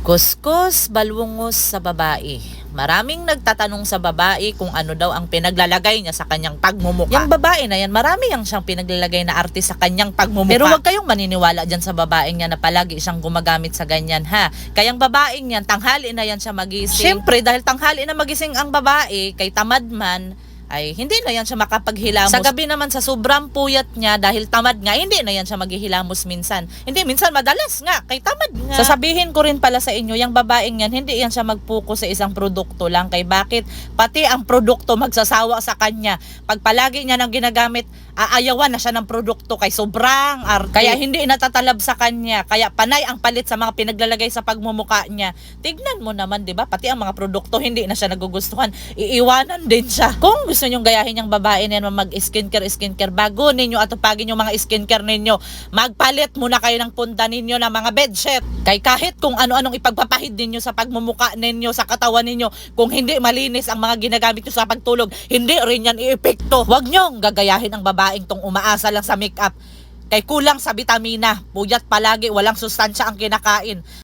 Kuskus, balungos sa babae. Maraming nagtatanong sa babae kung ano daw ang pinaglalagay niya sa kanyang pagmumukha. Yung babae na yan, marami yang siyang pinaglalagay na arte sa kanyang pagmumukha. Pero huwag kayong maniniwala dyan sa babaeng yan na palagi siyang gumagamit sa ganyan ha. Kayang babaeng yan, tanghali na yan siya magising. Siyempre, dahil tanghali na magising ang babae, kay tamad man, ay hindi na yan siya makapaghilamos. Sa gabi naman sa sobrang puyat niya dahil tamad nga, hindi na yan siya maghihilamos minsan. Hindi, minsan madalas nga, kay tamad nga. Sasabihin ko rin pala sa inyo, yung babaeng yan, hindi yan siya magpuko sa isang produkto lang. Kay bakit? Pati ang produkto magsasawa sa kanya. Pag palagi niya nang ginagamit, aayawan na siya ng produkto kay sobrang arte. Kaya hindi natatalab sa kanya. Kaya panay ang palit sa mga pinaglalagay sa pagmumuka niya. Tignan mo naman, di ba? Pati ang mga produkto, hindi na siya nagugustuhan. Iiwanan din siya. Kung gusto nyong gayahin yung babae na yan, mag-skincare, bago ninyo atupagin yung mga skincare ninyo, magpalit muna kayo ng punta ninyo ng mga bedsheet. Kay kahit kung ano-anong ipagpapahid ninyo sa pagmumuka ninyo, sa katawan ninyo, kung hindi malinis ang mga ginagamit nyo sa pagtulog, hindi rin yan iepekto. Huwag nyong gagayahin ang babaeng tong umaasa lang sa makeup. Kay kulang sa bitamina, puyat palagi, walang sustansya ang kinakain.